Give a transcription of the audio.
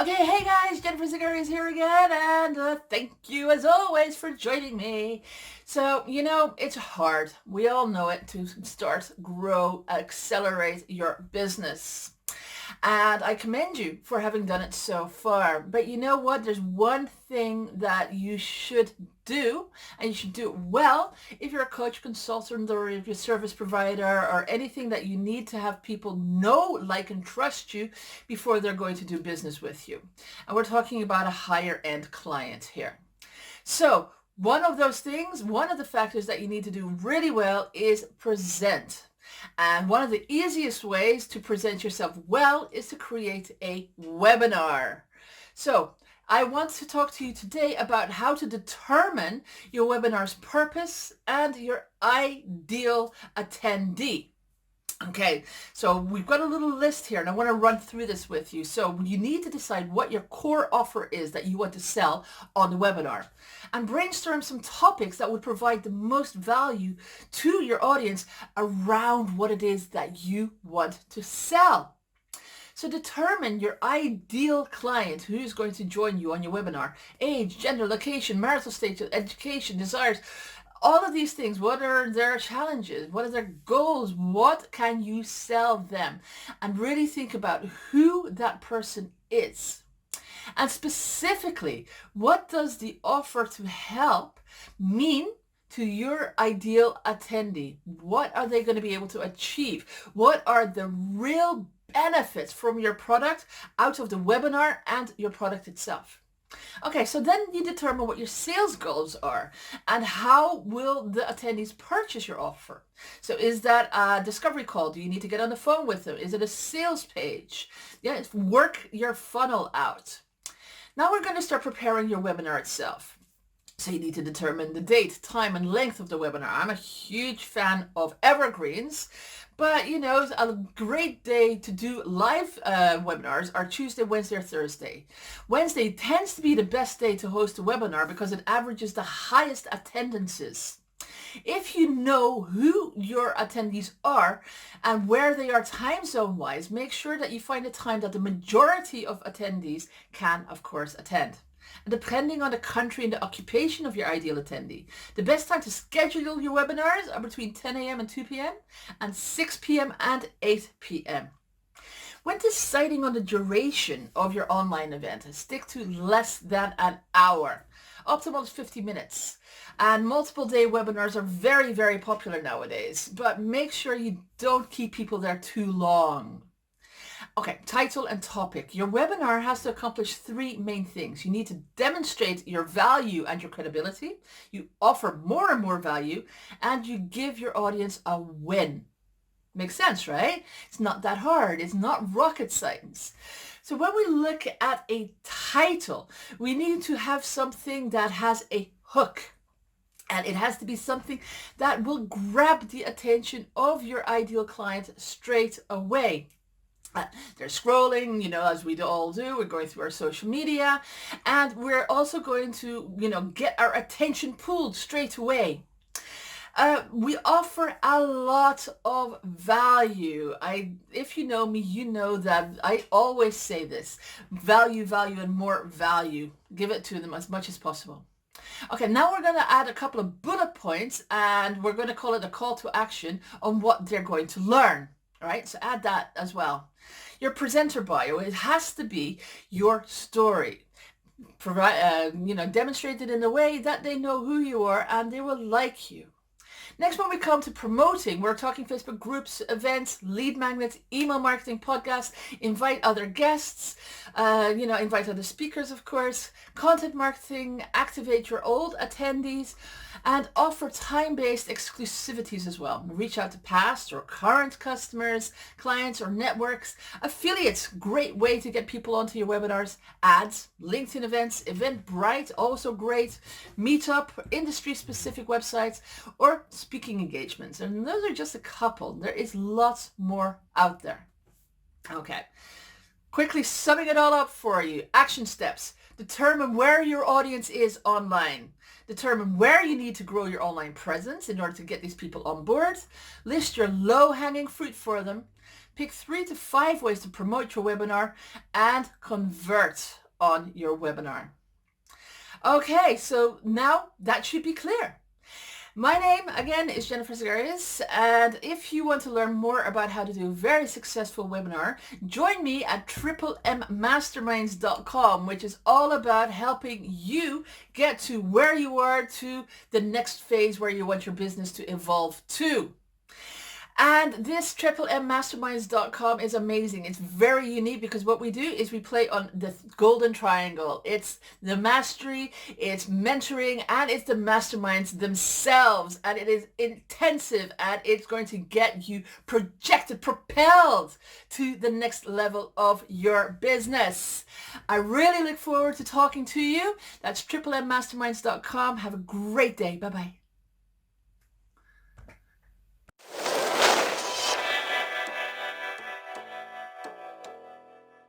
Okay, hey guys, Jennifer Zagari is here again, and thank you as always for joining me. So, it's hard. We all know it to start, grow, accelerate your business. And I commend you for having done it so far. But you know what? There's one thing that you should do, and you should do it well if you're a coach, consultant, or if you're a service provider, or anything that you need to have people know, like, and trust you before they're going to do business with you. And we're talking about a higher end client here. So one of those things, one of the factors that you need to do really well is present. And one of the easiest ways to present yourself well is to create a webinar. So I want to talk to you today about how to determine your webinar's purpose and your ideal attendee. Okay, so we've got a little list here and I want to run through this with you. So you need to decide what your core offer is that you want to sell on the webinar and brainstorm some topics that would provide the most value to your audience around what it is that you want to sell. So determine your ideal client who is going to join you on your webinar. Age, gender, location, marital status, education, desires, all of these things. What are their challenges? What are their goals? What can you sell them? And really think about who that person is. And specifically, what does the offer to help mean to your ideal attendee? What are they going to be able to achieve? What are the real benefits from your product out of the webinar and your product itself? Okay, so then you determine what your sales goals are and how will the attendees purchase your offer. So is that a discovery call? Do you need to get on the phone with them? Is it a sales page? Yeah, work your funnel out. Now we're going to start preparing your webinar itself. So you need to determine the date, time, and length of the webinar. I'm a huge fan of evergreens, but a great day to do live webinars are Tuesday, Wednesday, or Thursday. Wednesday tends to be the best day to host a webinar because it averages the highest attendances. If you know who your attendees are and where they are time zone wise, make sure that you find a time that the majority of attendees can, of course, attend. And depending on the country and the occupation of your ideal attendee, the best time to schedule your webinars are between 10 a.m. and 2 p.m. and 6 p.m. and 8 p.m. When deciding on the duration of your online event, stick to less than an hour. Optimal is 50 minutes. And multiple day webinars are very, very popular nowadays, but make sure you don't keep people there too long. Okay, title and topic. Your webinar has to accomplish three main things. You need to demonstrate your value and your credibility. You offer more and more value, and you give your audience a win. Makes sense, right? It's not that hard. It's not rocket science. So when we look at a title, we need to have something that has a hook. And it has to be something that will grab the attention of your ideal client straight away. They're scrolling, as we all do. We're going through our social media, and we're also going to, get our attention pulled straight away. We offer a lot of value. If you know me, you know that I always say this: value, value, and more value. Give it to them as much as possible. Okay, now we're going to add a couple of bullet points, and we're going to call it a call to action on what they're going to learn. All right, so add that as well. Your presenter bio, it has to be your story. Demonstrated in a way that they know who you are and they will like you. Next, when we come to promoting, we're talking Facebook groups, events, lead magnets, email marketing, podcasts, invite other guests, invite other speakers, of course, content marketing, activate your old attendees, and offer time-based exclusivities as well. Reach out to past or current customers, clients, or networks. Affiliates, great way to get people onto your webinars. Ads, LinkedIn events, Eventbrite, also great. Meetup, industry-specific websites, or speaking engagements. And those are just a couple. There is lots more out there. Okay. Quickly summing it all up for you. Action steps. Determine where your audience is online. Determine where you need to grow your online presence in order to get these people on board. List your low-hanging fruit for them. Pick 3 to 5 ways to promote your webinar and convert on your webinar. Okay, so now that should be clear. My name, again, is Jennifer Zegarius, and if you want to learn more about how to do a very successful webinar, join me at triplemmmasterminds.com, which is all about helping you get to where you are, to the next phase where you want your business to evolve to. And this triplemmmasterminds.com is amazing. It's very unique because what we do is we play on the golden triangle. It's the mastery, it's mentoring, and it's the masterminds themselves. And it is intensive, and it's going to get you projected, propelled to the next level of your business. I really look forward to talking to you. That's triplemmmasterminds.com. Have a great day. Bye-bye.